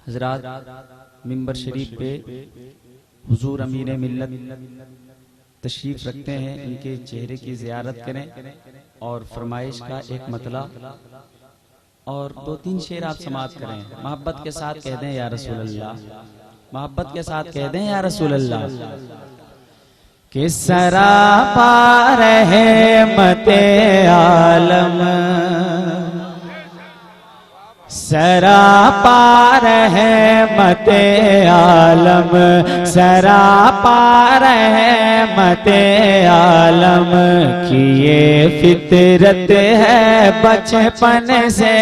हजरात मिंबर शरीफ पे हुजूर अमीर मिल्लत तशरीफ रखते हैं, इनके चेहरे की ज़ियारत करें और फरमाइश का एक मतला और 2-3 शेर आप समाअत करें। मोहब्बत के साथ कह दें या रसूल अल्लाह, मोहब्बत के साथ कह दें या रसूल अल्लाह। कि सरापा रहमते आलम, सरापा रहमते आलम, सरापा रहमते आलम की ये फितरत है बचपन से।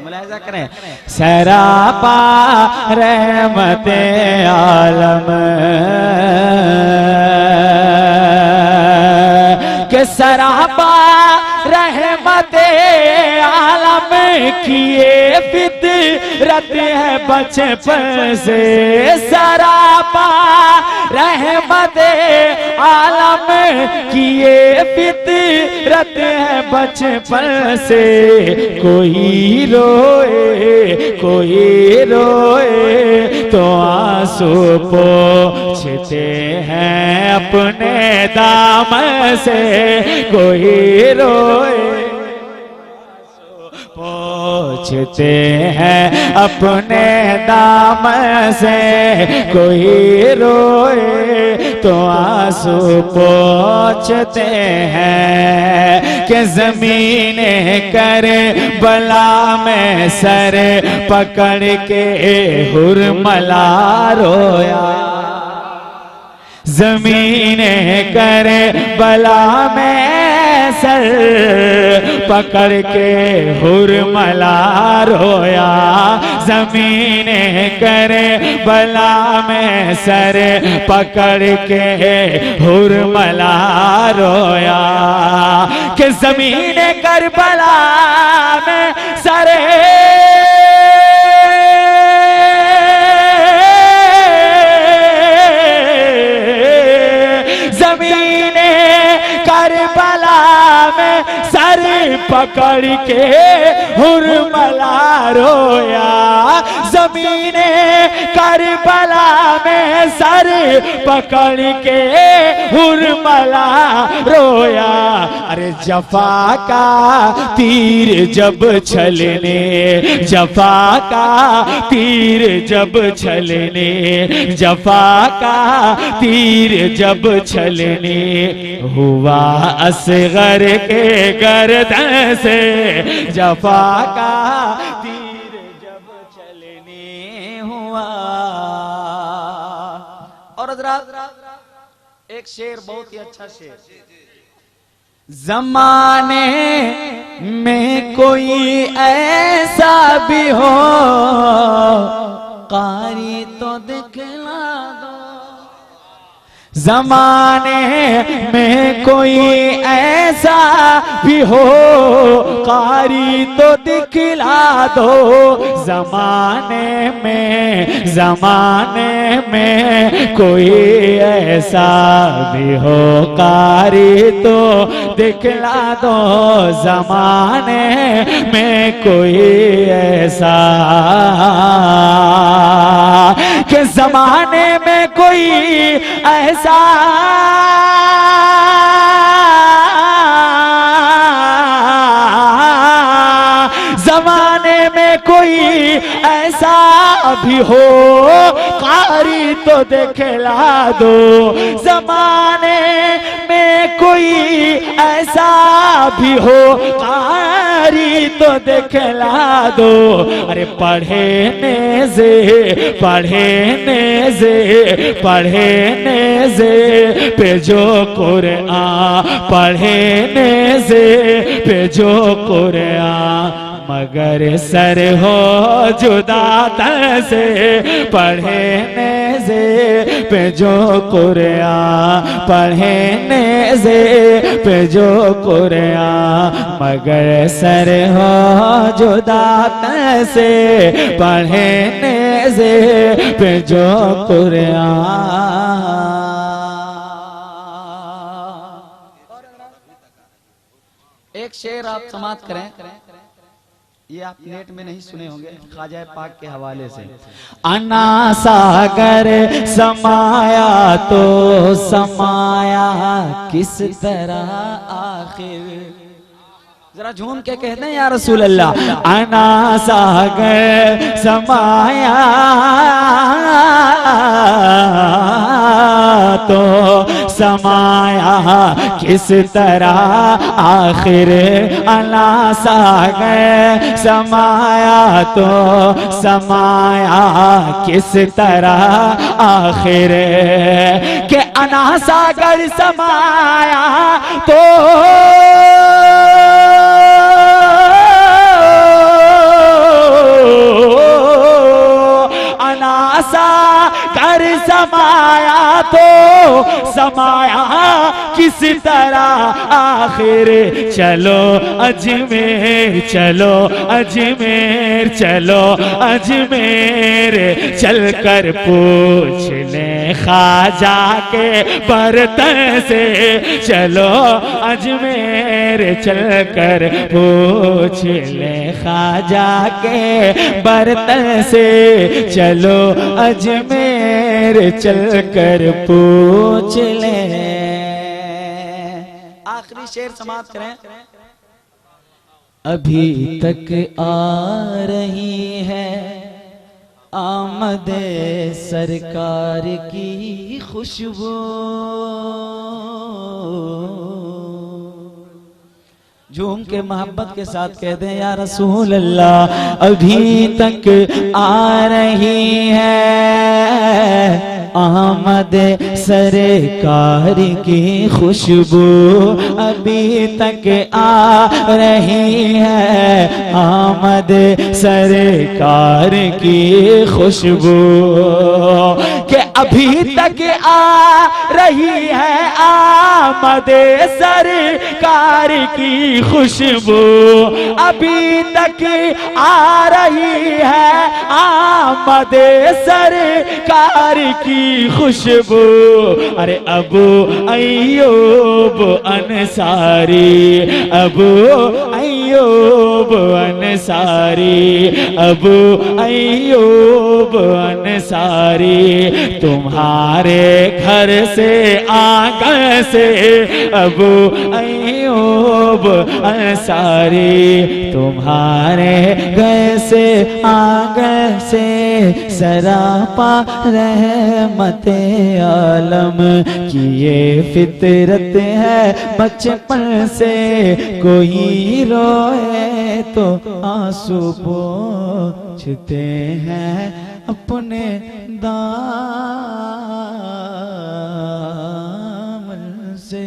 मुलाहिजा करें, सरापा रहमते आलम के सरापा रहमते आलम की ये फितरत है बचपन से। सरापा रहमते आलम की ये फितरत है बचपन से। कोई रोए कोई रोए तो आंसू पोंछते हैं अपने दामन से। कोई रोए पोंछते हैं अपने दामन से। कोई रोए तो आंसू पोंछते हैं। कि ज़मीन कर बला में सर पकड़ के हुरमला रोया। ज़मीन कर बला में सर पकड़ के हुरमला रोया। ज़मीन कर बला में सर पकड़ के हुरमला रोया। कि ज़मीन कर बला में सर पकड़ के हुरमला रोया। ज़मीने करबला में सर पकड़ के हुरमला रोया। अरे जफा का तीर जब छलने, जफा का तीर जब छलने, जफा का तीर जब छलने हुआ असगर के गर्दन से। जफा का तीर जब चलने हुआ। और हज़रात एक शेर बहुत ही अच्छा शेर। ज़माने में कोई ऐसा भी हो कारी तो दिखला दो। ज़माने में कोई ऐसा भी हो कारी तो दिखला दो। ज़माने में कोई ऐसा भी हो कारी तो दिखला दो। ज़माने में कोई ऐसा कि ज़माने में कोई ऐसा ज़माने में कोई ऐसा भी हो कारी तो दिखला दो। ज़माने में कोई ऐसा भी हो कारी तो दिखला दो। अरे पढ़ने से पे जो कुरान, पढ़ने से पे जो कुरान मगर सर हो जुदा तन से। पढ़ने से पे जो कुरान, पढ़ने से पे जो कुरान मगर सर हो जुदा तन से। पढ़ने से पे जो कुरान। एक शेर आप समाप्त करें। ये आप नेट में नहीं सुने होंगे, ख्वाजा पाक के हवाले से। अना सागर समाया तो समाया किस तरह आखिर, जरा झूम के कहते हैं या रसूल अल्लाह। अना सागर समाया तो समाया किस तरह आखिर, अना सागर समाया तो समाया किस तरह आखिर, के अना सागर समाया तो अनासा कर समाया तो समाया किस तरह आखिर, चलो अजमेर चलो अजमेर चलो अजमेर, चल कर पूछ ले ख्वाजा के बर्तन से, चलो अजमेर चल कर पूछ ले ख्वाजा के बर्तन से, चलो अजमेर चल कर पूछ ले। आखिरी शेर समाप्त करें। अभी तक आ रही है आमदे सरकार की खुशबू, झूम के मोहब्बत के साथ कह दें या रसूल अल्लाह। अभी तक आ रही है आमद सरकार की खुशबू, अभी तक आ रही है आमद सरकार की खुशबू, कि अभी तक आ रही है आमद सरकार की खुशबू, अभी तक आ रही है आमद सरकार की खुशबू। अरे अबू अय्यूब अंसारी, अबू अय्यूब अंसारी, अबू अय्यूब अंसारी, तुम्हारे घर से आंगन से अबू अय्यूब अंसारी, तुम्हारे घर से आंगन से सरापा रहमते आलम की ये फितरत है बचपन से, कोई रोए तो आंसू पोंछते हैं अपने दामन से।